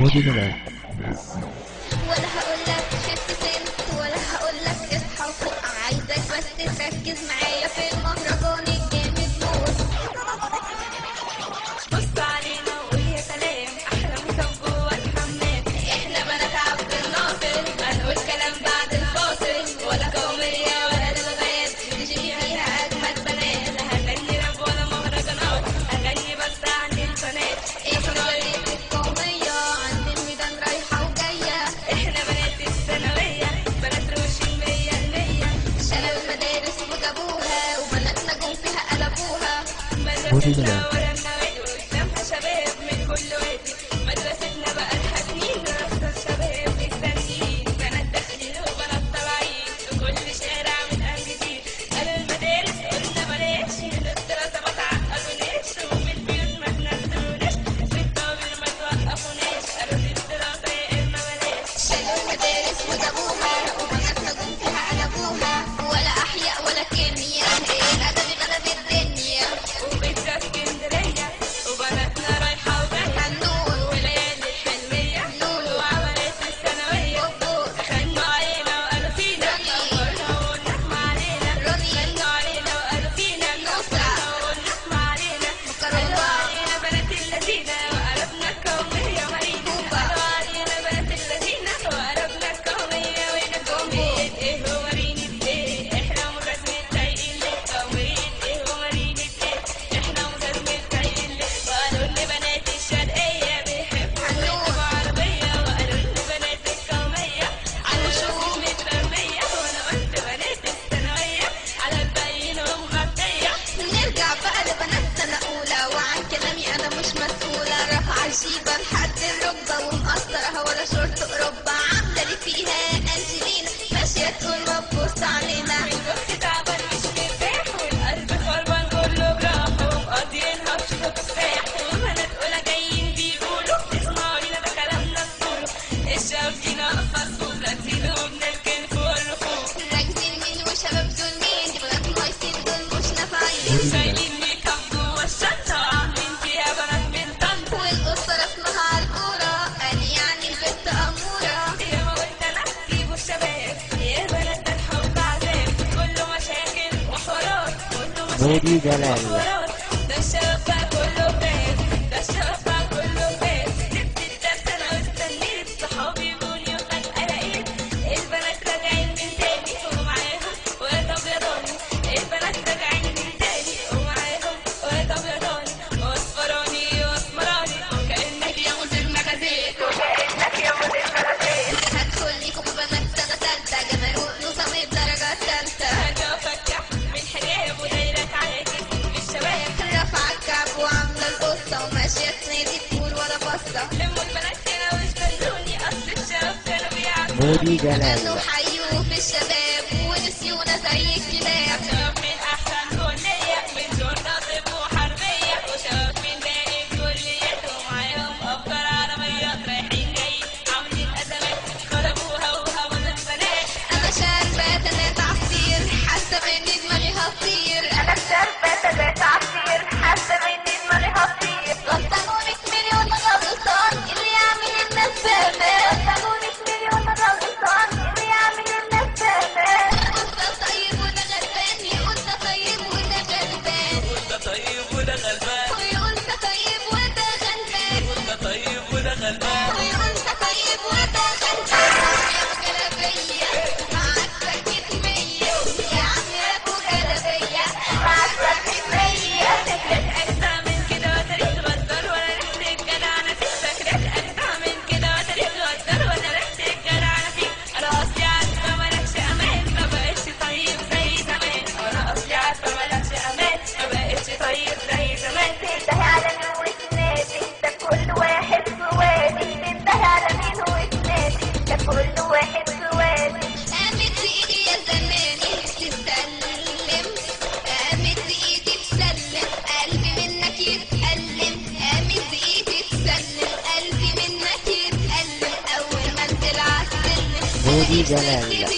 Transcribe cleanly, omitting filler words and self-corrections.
ودي جلال. ولا هقولك خف سنت ولا هقولك اصحى وفوق، عايزك بس تركز معايا في المهرجان الجامد موت. بص علينا وقول يا سلام، احلى مساب جوه الحمام. احنا بنات عبد الناصر، هنقول كلام بعد الفاصل، ولا قومية ولا لغات تجي فيها اجمد بنات. لا هغني راب ولا مهرجانات، اغني بس عن البنات. احنا بنات القومية عند الميدان رايحة وجاية، احنا بنات الثانوية، بنات روشين 100%. شالوا المدارس وجابوها وبناتنا جم فيها قلبوها. ودي جلال. مدرستنا ورا النوادي قدامها شباب من كل وادي، مدرستنا بقى لها سنين رصة الشباب مستنيين، بنات داخلين وبنات طالعين وكل شارع متأنجدين. قالوا المدارس قلنا بلاش، الدراسة ما تعقلوناش، ومن البيوت ما تنزلوناش، في الطوابير ما توقفوناش، قالوا دي الدراسة يا إما بلاش. شالوا المدارس وجابوها وبناتنا جم فيها قلبوها، ولا احياء ولا كيمياء، الادب غلب الدنيا. وبيتنا اسكندرية وبناتنا رايحة وجاية، هنقول وليالي الحلمية نقول وعملت الثانوية. بوبو غنوا علينا وقالوا فينا، كبرنا والنجمة علينا. غنوا علينا وقالوا فينا، كبرنا والنجمة علينا. قالوا علينا بنات اللذينة وقلبنا القومية مارينا. قالوا علينا بنات اللذينة وقلبنا القومية ونجومية. ايه ومارينة ايه، احنا مجازمين سايقين ليه. قومية ايه ومارينة ايه، احنا مجازمين سايقين ليه. وقالوا ان بنات الشرقية بيحبوا يركبوا عربية، وقالوا ان بنات القومية على شوم مترمية، وانا قلت بنات الثانوية على الباقيين ومغطية. نرجع بقى لبنات سنة أولى، وعن كلامي أنا مش مسؤولة. رافعة الجيبة لحد الركبة ومقصرها ولا شورت أوروبا، عاملة لي فيها أنجلينا ماشية تقول ما تبص علينا. الوقت تعبان مش مرتاح، والقلب خربان كله جراح، ومقضيينها بشوفة تفاح، وبنات أولى جايين بيقولوا اسمعوا لينا ده كلامنا نقوله. الشباب فينا أطفال راكزين وبنركن فوق الرفوف، راكزين مين وشباب دول مين؟ دي بنات نايسين دول مش نافعين. شايلين ميك اب جوه الشنطة وعاملين فيها بنات من طنطا. والقصة رسمها عالكورة، قال يعني البنت أمورة. يا ما قلت أنا سيبوا الشباب، يا بنات ده الحب عذاب، كله مشاكل وحوارات، كله ودي مشاكل جلال. وحوارات. ده الشباب بقى كله باب، ده الشباب بقى كله باب. سبت الدرس أنا واستنيت صحابي يقولي وخد قلقيت، البنات راجعين من تاني ومعاهم واد أبيضاني. البنات راجعين من تاني ومعاهم واد أبيضاني وأصفراني وأسمراني، كأنك يا مدير مجازيك وكأنك يا مدير مجازيك. هدخل ليكم ببنات سنة تالتة، جمال ونوصة من الدرجة التالتة. هاجي أفكح من حجاب ودايرك على جسمي بالشباب، رافعة الكعب وعاملة القصة وماشية تنادي تقول ولا بصة. لموا البنات هنا واستنوني، أصل الشباب كانوا بيعرفوني. ودي جلال. كانوا حيوا في الشباب ونسيونا زي الكلاب. شباب من أحسن كلية، من شرطة طب وحربية، وشباب من باقي الكليات ومعاهم أفكار عربيات، رايحين جايين عاملين أزمات خربوها وهووا البنات. أنا شاربة تلات عصير حاسة إن دماغي هتطير. أنا شاربة تلات عصير حاسة إن دماغي هتطير. غلطانونك مليون غلطان اللي يعمل الناس فاهمان. غلطانونك مليون غلطان اللي يعمل الناس فاهمان. قلت طيب وده غلبان، يقول ده طيب وده غلبان، ده طيب وده غلبان، ويقول ده طيب وده غلبان، ده طيب وده غلبان. ويقول ده طيب وده غلبان. يا أبو جلابية معاك سكت مية، يا عم يا أبو جلابية معاك سكت مية. فكرك أجدع من كده وتاريخ غدار، ولا ريحة الجدع أنا فيك. فكرك أجدع من كده وتاريخ غدار، ولا ريحة الجدع أنا فيك. أنا أصلي عارفة مالكش أمان، ما بقتش طيب زي زمان. أنا أصلي عارفة مالكش أمان، ما بقتش طيب زي زمان. تنتهي على مين وتنادي، ده كل واحد في وادي. تنتهي على مين وتنادي، ده كل واحد في وادي. قامت ايدي يا زماني تتسلم، قامت ايدي تسلم، قلبي منك يتألم. قامت ايدي تسلم، قلبي منك يتألم، اول ما انزل عالسلم ودي جلال.